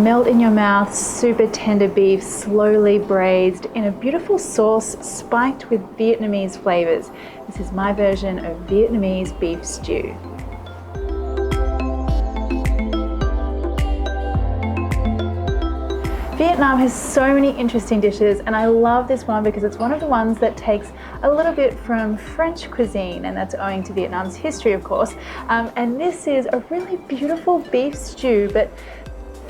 melt in your mouth, super tender beef, slowly braised in a beautiful sauce spiked with Vietnamese flavors. This is my version of Vietnamese beef stew. Vietnam has so many interesting dishes, and I love this one because it's one of the ones that takes a little bit from French cuisine, and that's owing to Vietnam's history, of course. And this is a really beautiful beef stew, but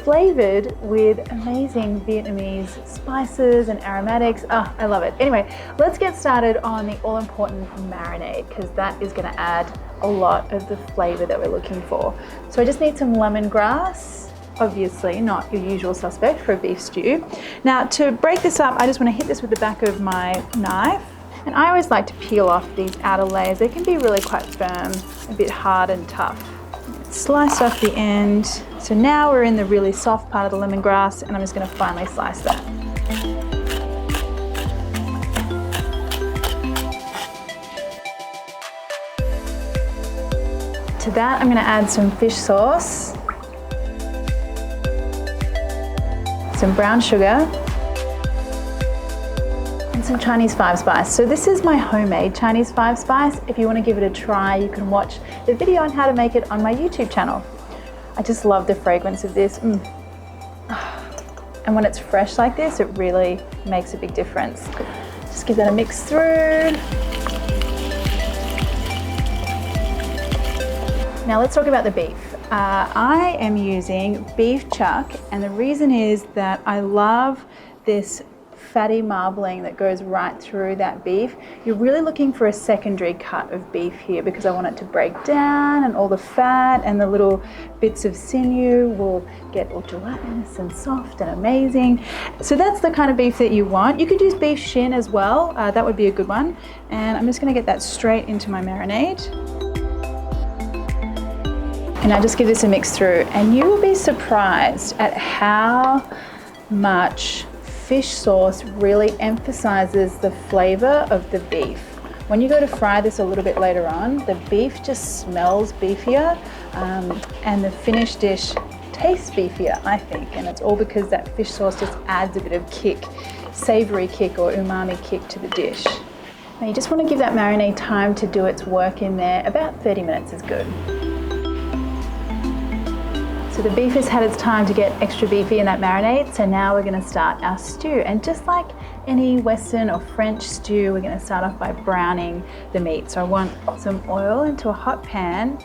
flavored with amazing Vietnamese spices and aromatics. Oh, I love it. Anyway, let's get started on the all-important marinade, because that is going to add a lot of the flavor that we're looking for. So I just need some lemongrass. Obviously not your usual suspect for a beef stew. Now, to break this up, I just want to hit this with the back of my knife. And I always like to peel off these outer layers. They can be really quite firm, a bit hard and tough. Slice off the end. So now we're in the really soft part of the lemongrass, and I'm just going to finely slice that. To that, I'm going to add some fish sauce, some brown sugar, and some Chinese 5-spice. So this is my homemade Chinese 5-spice. If you want to give it a try, you can watch the video on how to make it on my YouTube channel. I just love the fragrance of this. And when it's fresh like this, it really makes a big difference. Just give that a mix through. Now let's talk about the beef. I am using beef chuck, and the reason is that I love this fatty marbling that goes right through that beef. You're really looking for a secondary cut of beef here because I want it to break down, and all the fat and the little bits of sinew will get all gelatinous and soft and amazing. So that's the kind of beef that you want. You could use beef shin as well. That would be a good one. And I'm just going to get that straight into my marinade. And I just give this a mix through, and you will be surprised at how much fish sauce really emphasizes the flavor of the beef. When you go to fry this a little bit later on, the beef just smells beefier, and the finished dish tastes beefier, I think. And it's all because that fish sauce just adds a bit of kick, savory kick or umami kick to the dish. Now you just want to give that marinade time to do its work in there. About 30 minutes is good. So the beef has had its time to get extra beefy in that marinade, so now we're going to start our stew. And just like any Western or French stew, we're going to start off by browning the meat. So I want some oil into a hot pan.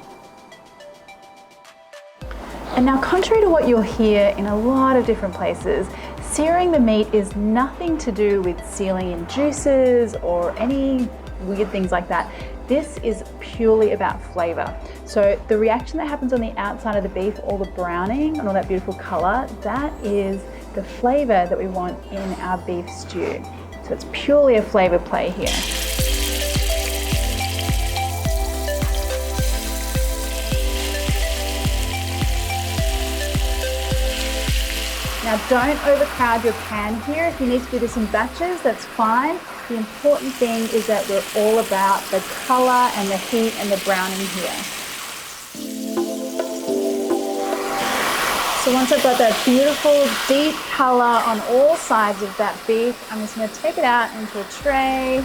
And now, contrary to what you'll hear in a lot of different places, searing the meat is nothing to do with sealing in juices or any weird things like that. This is purely about flavor. So the reaction that happens on the outside of the beef, all the browning and all that beautiful color, that is the flavor that we want in our beef stew. So it's purely a flavor play here. Now don't overcrowd your pan here. If you need to do this in batches, that's fine. The important thing is that we're all about the color and the heat and the browning here. So once I've got that beautiful deep color on all sides of that beef, I'm just going to take it out into a tray.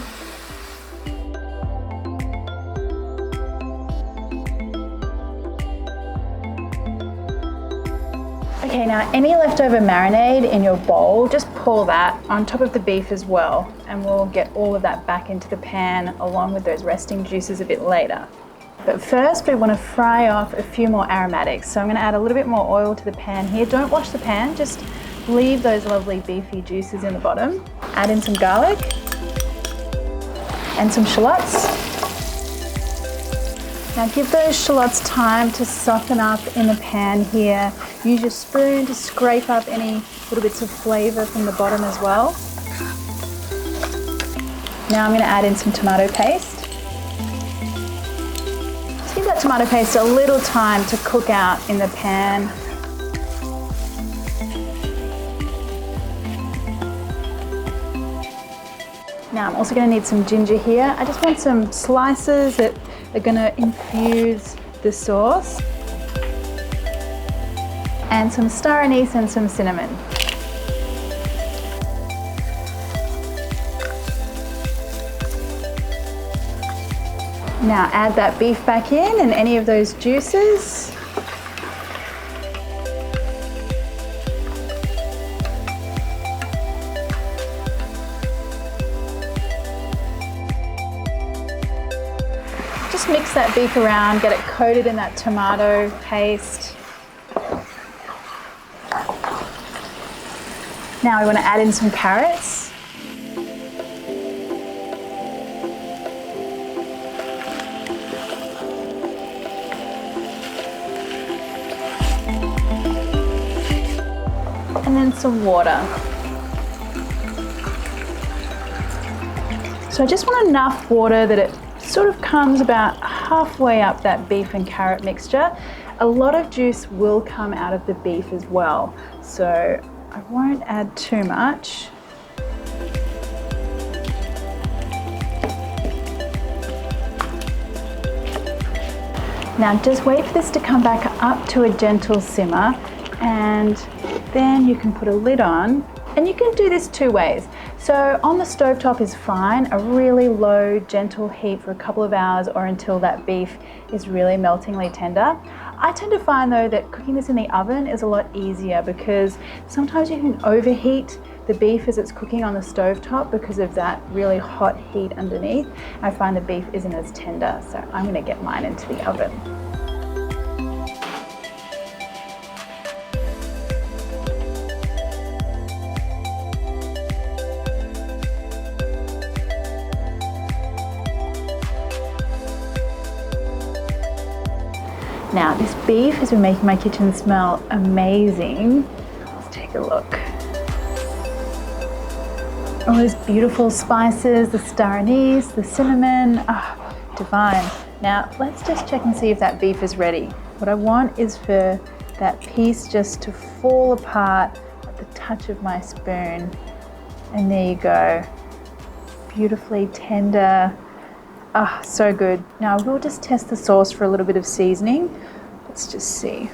Okay, now any leftover marinade in your bowl, just pour that on top of the beef as well, and we'll get all of that back into the pan along with those resting juices a bit later. But first we want to fry off a few more aromatics. So I'm going to add a little bit more oil to the pan here. Don't wash the pan, just leave those lovely beefy juices in the bottom. Add in some garlic and some shallots. Now give those shallots time to soften up in the pan here. Use your spoon to scrape up any little bits of flavor from the bottom as well. Now I'm going to add in some tomato paste. Just give that tomato paste a little time to cook out in the pan. Now I'm also going to need some ginger here. I just want some slices that are going to infuse the sauce. and some star anise and some cinnamon. Now add that beef back in and any of those juices. Just mix that beef around, get it coated in that tomato paste. Now we want to add in some carrots. And then some water. So I just want enough water that it sort of comes about halfway up that beef and carrot mixture. A lot of juice will come out of the beef as well, so I won't add too much. Now just wait for this to come back up to a gentle simmer, and then you can put a lid on. And you can do this two ways. So on the stovetop is fine, a really low, gentle heat for a couple of hours or until that beef is really meltingly tender. I tend to find though that cooking this in the oven is a lot easier because sometimes you can overheat the beef as it's cooking on the stovetop because of that really hot heat underneath. I find the beef isn't as tender, so I'm gonna get mine into the oven. Now this beef has been making my kitchen smell amazing. Let's take a look. All those beautiful spices, the star anise, the cinnamon, divine. Now let's just check and see if that beef is ready. What I want is for that piece just to fall apart at the touch of my spoon. And there you go, beautifully tender. Ah, so good. Now we'll just test the sauce for a little bit of seasoning. Let's just see.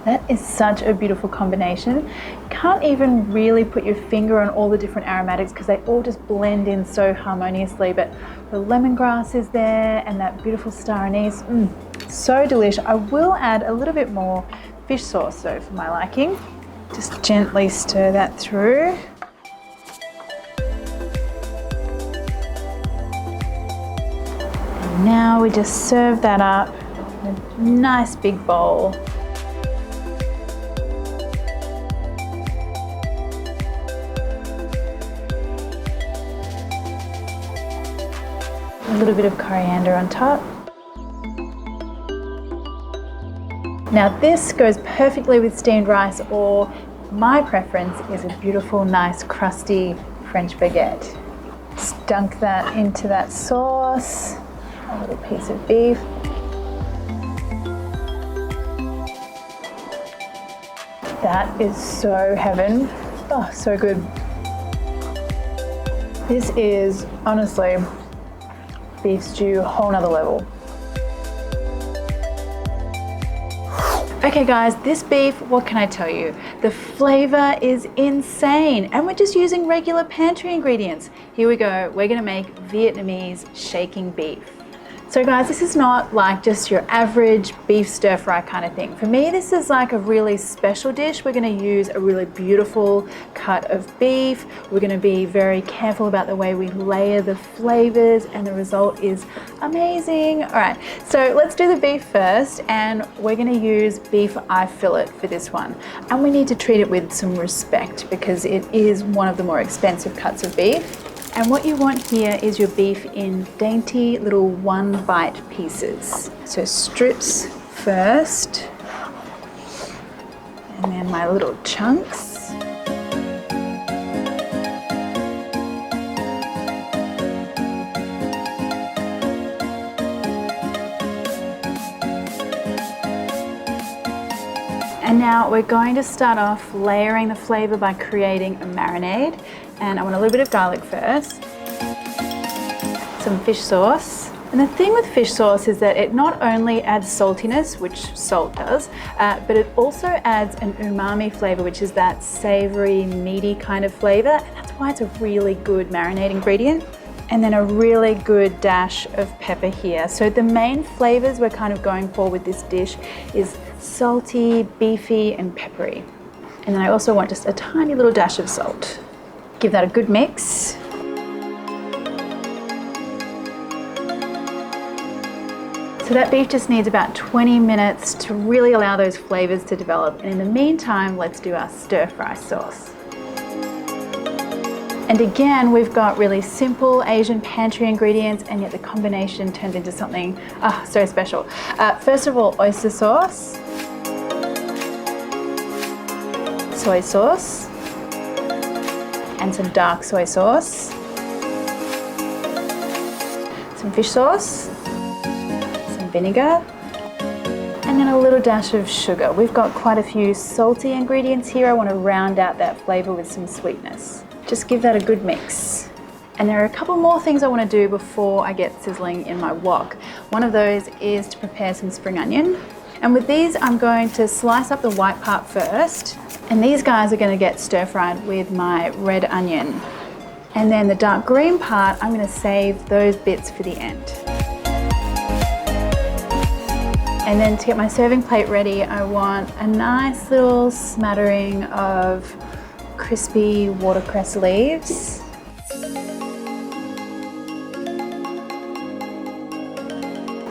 That is such a beautiful combination. You can't even really put your finger on all the different aromatics because they all just blend in so harmoniously, but the lemongrass is there and that beautiful star anise. So delish. I will add a little bit more fish sauce though for my liking. Just gently stir that through. Now we just serve that up in a nice big bowl. A little bit of coriander on top. Now this goes perfectly with steamed rice, or my preference is a beautiful, nice, crusty French baguette. Just dunk that into that sauce. A little piece of beef. That is so heaven. Oh, so good. This is honestly beef stew, whole nother level. Okay guys, this beef, what can I tell you? The flavor is insane, and we're just using regular pantry ingredients. Here we go, we're gonna make Vietnamese shaking beef. So guys, this is not like just your average beef stir fry kind of thing. For me, this is like a really special dish. We're gonna use a really beautiful cut of beef. We're gonna be very careful about the way we layer the flavors, and the result is amazing. All right, so let's do the beef first, and we're gonna use beef eye fillet for this one. And we need to treat it with some respect because it is one of the more expensive cuts of beef. And what you want here is your beef in dainty little one bite pieces. So strips first, and then my little chunks. And now we're going to start off layering the flavor by creating a marinade. And I want a little bit of garlic first, some fish sauce, And the thing with fish sauce is that it not only adds saltiness, which salt does, but it also adds an umami flavor, which is that savory, meaty kind of flavor. And that's why it's a really good marinade ingredient. And then a really good dash of pepper here. So the main flavors we're kind of going for with this dish is salty, beefy, and peppery. And then I also want just a tiny little dash of salt. Give that a good mix. So that beef just needs about 20 minutes to really allow those flavors to develop. And in the meantime, let's do our stir-fry sauce. And again, we've got really simple Asian pantry ingredients, and yet the combination turns into something so special. First of all, oyster sauce, soy sauce, and some dark soy sauce, some fish sauce, some vinegar, and then a little dash of sugar. We've got quite a few salty ingredients here. I want to round out that flavor with some sweetness. Just give that a good mix. And there are a couple more things I want to do before I get sizzling in my wok. One of those is to prepare some spring onion. And with these, I'm going to slice up the white part first. And these guys are going to get stir-fried with my red onion. And then the dark green part, I'm going to save those bits for the end. And then to get my serving plate ready, I want a nice little smattering of crispy watercress leaves.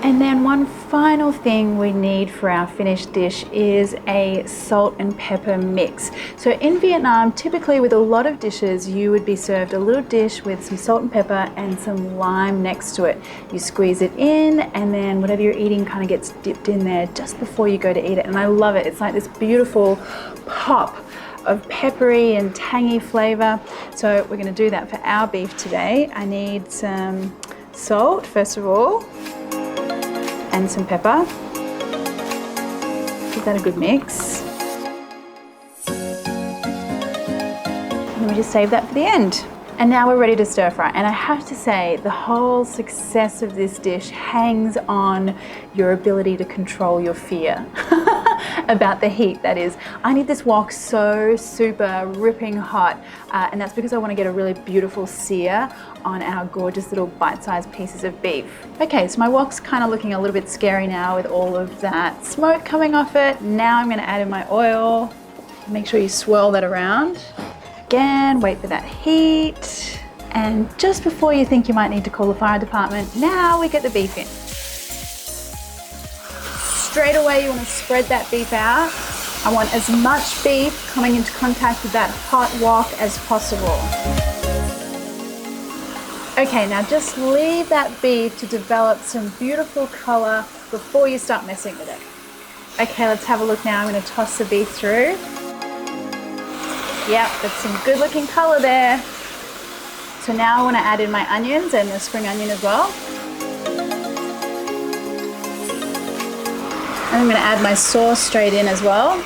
And then one final thing we need for our finished dish is a salt and pepper mix. So in Vietnam, typically with a lot of dishes, you would be served a little dish with some salt and pepper and some lime next to it. You squeeze it in, and then whatever you're eating kind of gets dipped in there just before you go to eat it. And I love it. It's like this beautiful pop of peppery and tangy flavor. So we're going to do that for our beef today. I need some salt, first of all, and some pepper. Give that a good mix. And then we just save that for the end. And now we're ready to stir fry. And I have to say, the whole success of this dish hangs on your ability to control your fear about the heat. That is, I need this wok so super ripping hot, and that's because I want to get a really beautiful sear on our gorgeous little bite-sized pieces of beef. Okay, so my wok's kind of looking a little bit scary now with all of that smoke coming off it. Now I'm going to add in my oil. Make sure you swirl that around. Again, wait for that heat. And just before you think you might need to call the fire department, now we get the beef in. Straight away, you want to spread that beef out. I want as much beef coming into contact with that hot wok as possible. Okay, now just leave that beef to develop some beautiful color before you start messing with it. Okay, let's have a look now. I'm going to toss the beef through. Yep, that's some good looking color there. So now I want to add in my onions and the spring onion as well. And I'm going to add my sauce straight in as well.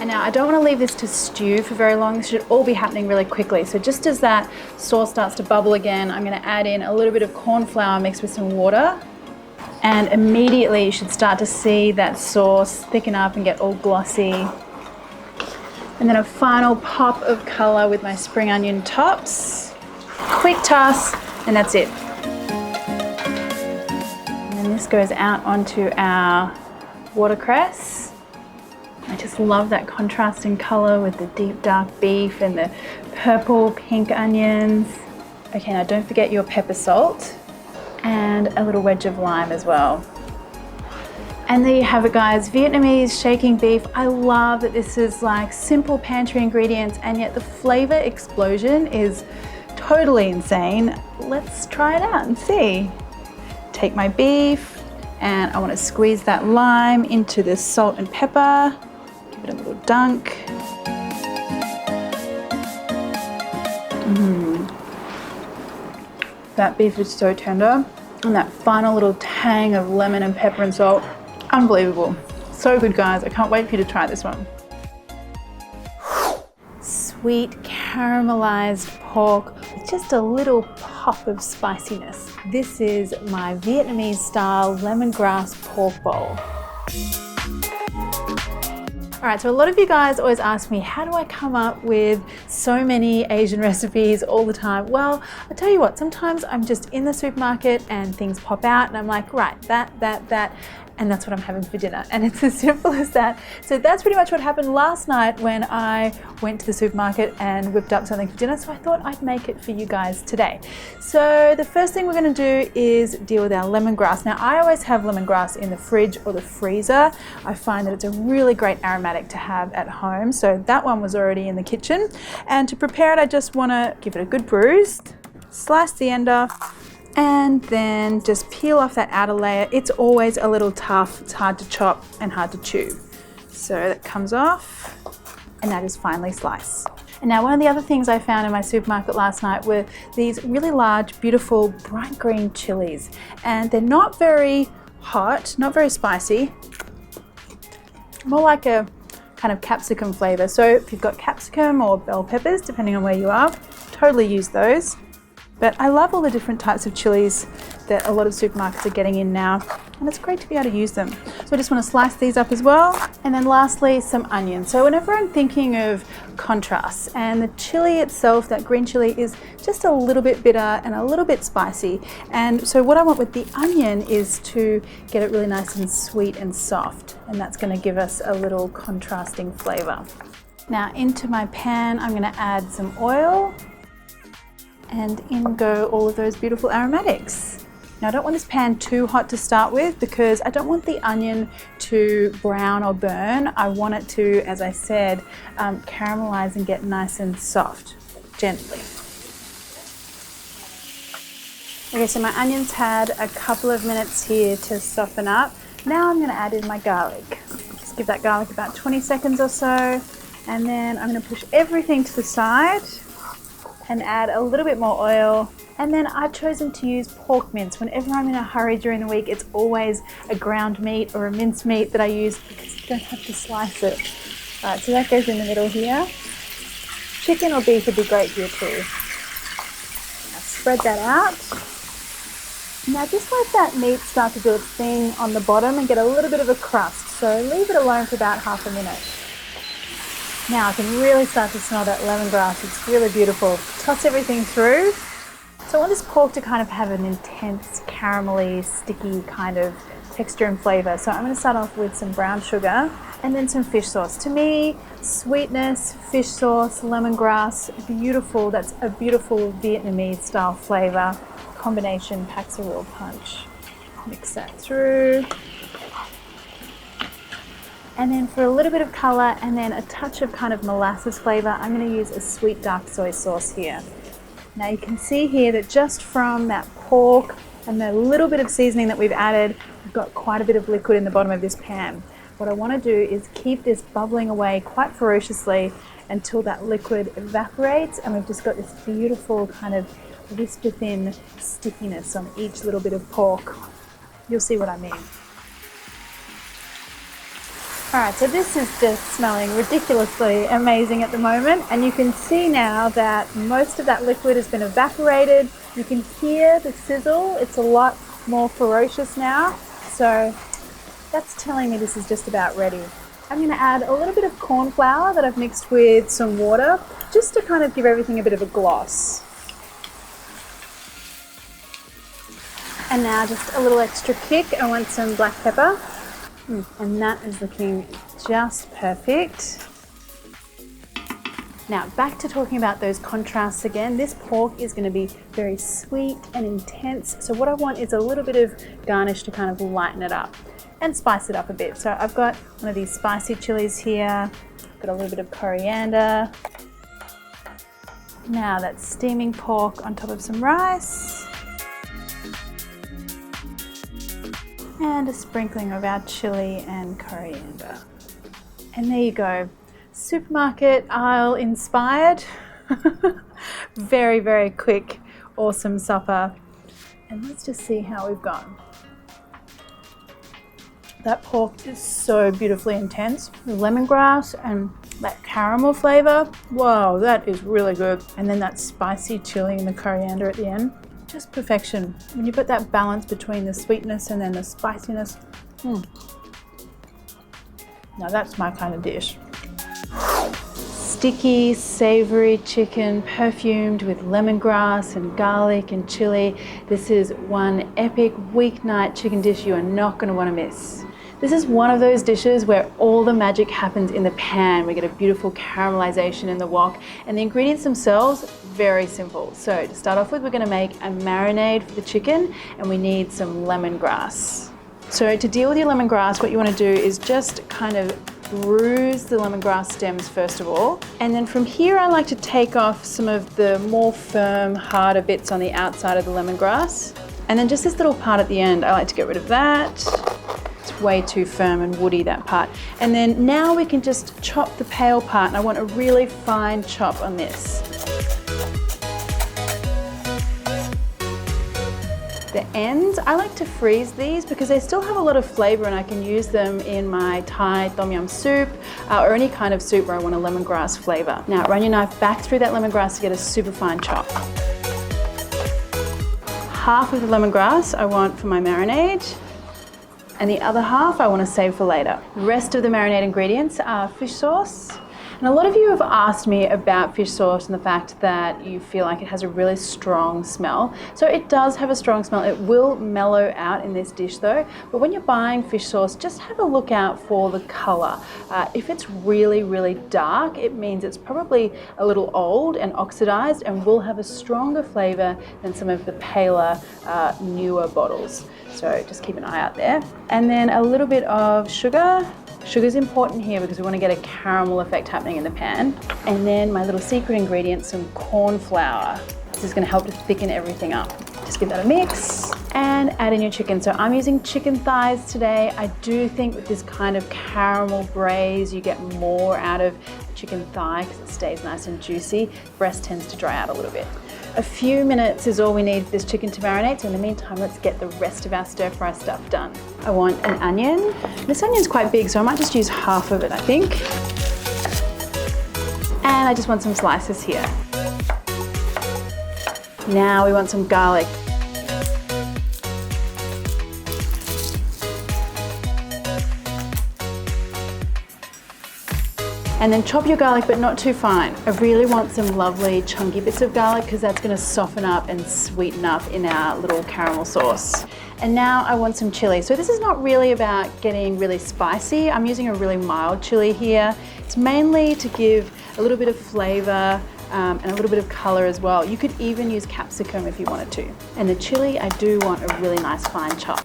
And now I don't want to leave this to stew for very long. This should all be happening really quickly. So just as that sauce starts to bubble again, I'm going to add in a little bit of corn flour mixed with some water. And immediately you should start to see that sauce thicken up and get all glossy. And then a final pop of color with my spring onion tops. Quick toss, and that's it. And then this goes out onto our watercress. I just love that contrasting color with the deep dark beef and the purple pink onions. Okay, now don't forget your pepper salt and a little wedge of lime as well. And there you have it, guys, Vietnamese shaking beef. I love that this is like simple pantry ingredients, and yet the flavor explosion is totally insane. Let's try it out and see. Take my beef, and I want to squeeze that lime into the salt and pepper. Give it a little dunk. That beef is so tender, and that final little tang of lemon and pepper and salt. Unbelievable. So good, guys. I can't wait for you to try this one. Sweet caramelized pork with just a little pop of spiciness. This is my Vietnamese style lemongrass pork bowl. All right, so a lot of you guys always ask me, how do I come up with so many Asian recipes all the time? Well, I'll tell you what, sometimes I'm just in the supermarket and things pop out and I'm like, right, that, and that's what I'm having for dinner. And it's as simple as that. So that's pretty much what happened last night when I went to the supermarket and whipped up something for dinner. So I thought I'd make it for you guys today. So the first thing we're gonna do is deal with our lemongrass. Now I always have lemongrass in the fridge or the freezer. I find that it's a really great aromatic to have at home. So that one was already in the kitchen. And to prepare it, I just wanna give it a good bruise, slice the end off, and then just peel off that outer layer. It's always a little tough. It's hard to chop and hard to chew. So that comes off and that is finely sliced. And now one of the other things I found in my supermarket last night were these really large, beautiful, bright green chilies. And they're not very hot, not very spicy, more like a kind of capsicum flavor. So if you've got capsicum or bell peppers, depending on where you are, totally use those. But I love all the different types of chilies that a lot of supermarkets are getting in now, and it's great to be able to use them. So I just want to slice these up as well. And then lastly, some onion. So whenever I'm thinking of contrasts, and the chili itself, that green chili, is just a little bit bitter and a little bit spicy. And so what I want with the onion is to get it really nice and sweet and soft, and that's going to give us a little contrasting flavor. Now into my pan, I'm going to add some oil, and in go all of those beautiful aromatics. Now I don't want this pan too hot to start with because I don't want the onion to brown or burn. I want it to, as I said, caramelize and get nice and soft, gently. Okay, so my onions had a couple of minutes here to soften up. Now I'm going to add in my garlic. Just give that garlic about 20 seconds or so, and then I'm going to push everything to the side and add a little bit more oil. And then I've chosen to use pork mince. Whenever I'm in a hurry during the week, it's always a ground meat or a minced meat that I use because you don't have to slice it. All right, so that goes in the middle here. Chicken or beef would be great here too. Now spread that out. Now just let that meat start to do its thing on the bottom and get a little bit of a crust. So leave it alone for about half a minute. Now I can really start to smell that lemongrass. It's really beautiful. Toss everything through. So I want this pork to kind of have an intense, caramelly, sticky kind of texture and flavor. So I'm going to start off with some brown sugar and then some fish sauce. To me, sweetness, fish sauce, lemongrass, beautiful. That's a beautiful Vietnamese style flavor. Combination packs a real punch. Mix that through. And then for a little bit of color and then a touch of kind of molasses flavor, I'm going to use a sweet dark soy sauce here. Now you can see here that just from that pork and the little bit of seasoning that we've added, we've got quite a bit of liquid in the bottom of this pan. What I want to do is keep this bubbling away quite ferociously until that liquid evaporates and we've just got this beautiful kind of whisper thin stickiness on each little bit of pork. You'll see what I mean. All right, so this is just smelling ridiculously amazing at the moment, and you can see now that most of that liquid has been evaporated. You can hear the sizzle. It's a lot more ferocious now, so that's telling me this is just about ready. I'm going to add a little bit of corn flour that I've mixed with some water, just to kind of give everything a bit of a gloss. And now just a little extra kick, I want some black pepper. And that is looking just perfect. Now back to talking about those contrasts again. This pork is going to be very sweet and intense. So what I want is a little bit of garnish to kind of lighten it up and spice it up a bit. So I've got one of these spicy chilies here. I've got a little bit of coriander. Now that's steaming pork on top of some rice. And a sprinkling of our chili and coriander. And there you go. Supermarket aisle inspired. Very, very quick, awesome supper. And let's just see how we've gone. That pork is so beautifully intense. The lemongrass and That caramel flavor, whoa, that is really good. And then that spicy chili and the coriander at the end, just perfection. When you put that balance between the sweetness and then the spiciness, now that's my kind of dish. Sticky, savory chicken, perfumed with lemongrass and garlic and chili. This is one epic weeknight chicken dish you are not going to want to miss. This is one of those dishes where all the magic happens in the pan. We get a beautiful caramelization in the wok, and the ingredients themselves, very simple. So to start off with, we're going to make a marinade for the chicken, and we need some lemongrass. So to deal with your lemongrass, what you want to do is just kind of bruise the lemongrass stems first of all. And then from here, I like to take off some of the more firm, harder bits on the outside of the lemongrass. And then just this little part at the end, I like to get rid of that. It's way too firm and woody, that part. And then now we can just chop the pale part, and I want a really fine chop on this. The ends, I like to freeze these because they still have a lot of flavor, and I can use them in my Thai tom yum soup or any kind of soup where I want a lemongrass flavor. Now run your knife back through that lemongrass to get a super fine chop. Half of the lemongrass I want for my marinade, and the other half I want to save for later. The rest of the marinade ingredients are fish sauce. And a lot of you have asked me about fish sauce and the fact that you feel like it has a really strong smell. So it does have a strong smell. It will mellow out in this dish though. But when you're buying fish sauce, just have a look out for the color. If it's really, really dark, it means it's probably a little old and oxidized and will have a stronger flavor than some of the paler, newer bottles. So just keep an eye out there. And then a little bit of sugar. Sugar's important here because we want to get a caramel effect happening in the pan. And then my little secret ingredient, some corn flour. This is going to help to thicken everything up. Just give that a mix and add in your chicken. So I'm using chicken thighs today. I do think with this kind of caramel braise, you get more out of chicken thigh because it stays nice and juicy. Breast tends to dry out a little bit. A few minutes is all we need for this chicken to marinate, so in the meantime, let's get the rest of our stir fry stuff done. I want an onion. This onion's quite big, so I might just use half of it, I think. And I just want some slices here. Now we want some garlic. And then chop your garlic, but not too fine. I really want some lovely chunky bits of garlic because that's gonna soften up and sweeten up in our little caramel sauce. And now I want some chili. So this is not really about getting really spicy. I'm using a really mild chili here. It's mainly to give a little bit of flavor and a little bit of color as well. You could even use capsicum if you wanted to. And the chili, I do want a really nice fine chop.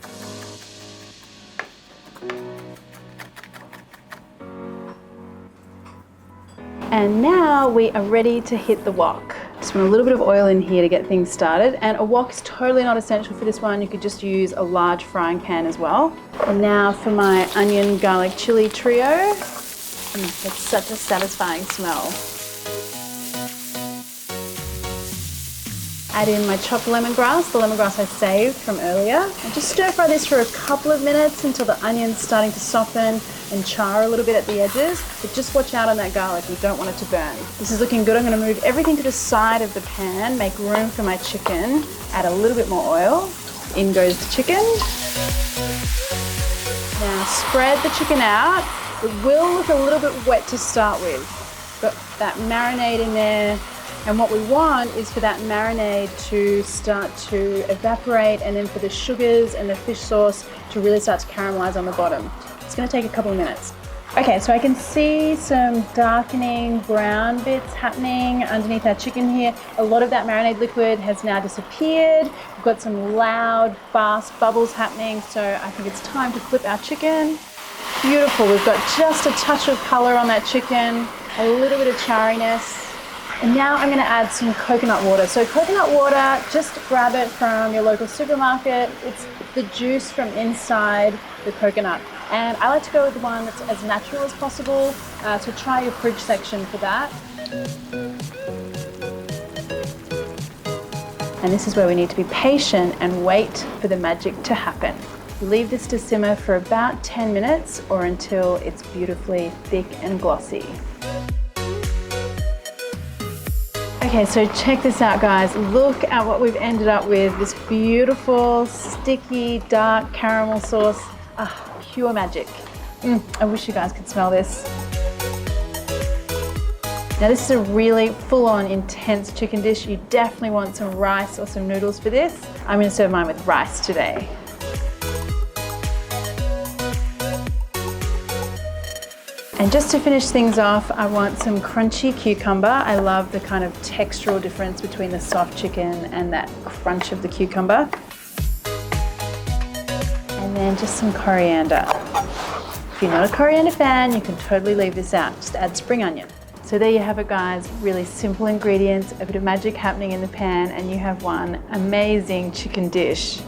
And now we are ready to hit the wok. Just want a little bit of oil in here to get things started. And a wok is totally not essential for this one. You could just use a large frying pan as well. And now for my onion, garlic, chili trio. It's such a satisfying smell. Add in my chopped lemongrass, the lemongrass I saved from earlier. And just stir fry this for a couple of minutes until the onion's starting to soften and char a little bit at the edges. But just watch out on that garlic, you don't want it to burn. This is looking good. I'm gonna move everything to the side of the pan, make room for my chicken, add a little bit more oil. In goes the chicken. Now spread the chicken out. It will look a little bit wet to start with. Got that marinade in there. And what we want is for that marinade to start to evaporate and then for the sugars and the fish sauce to really start to caramelize on the bottom. It's gonna take a couple of minutes. Okay, so I can see some darkening brown bits happening underneath our chicken here. A lot of that marinade liquid has now disappeared. We've got some loud, fast bubbles happening, so I think it's time to flip our chicken. Beautiful, we've got just a touch of color on that chicken, a little bit of chariness. And now I'm going to add some coconut water. So coconut water, just grab it from your local supermarket. It's the juice from inside the coconut. And I like to go with the one that's as natural as possible. So try your fridge section for that. And this is where we need to be patient and wait for the magic to happen. Leave this to simmer for about 10 minutes or until it's beautifully thick and glossy. Okay, so check this out, guys. Look at what we've ended up with. This beautiful, sticky, dark caramel sauce. Ah, pure magic. I wish you guys could smell this. Now this is a really full-on intense chicken dish. You definitely want some rice or some noodles for this. I'm going to serve mine with rice today. And just to finish things off, I want some crunchy cucumber. I love the kind of textural difference between the soft chicken and that crunch of the cucumber. And then just some coriander. If you're not a coriander fan, you can totally leave this out. Just add spring onion. So there you have it, guys. Really simple ingredients, a bit of magic happening in the pan, and you have one amazing chicken dish.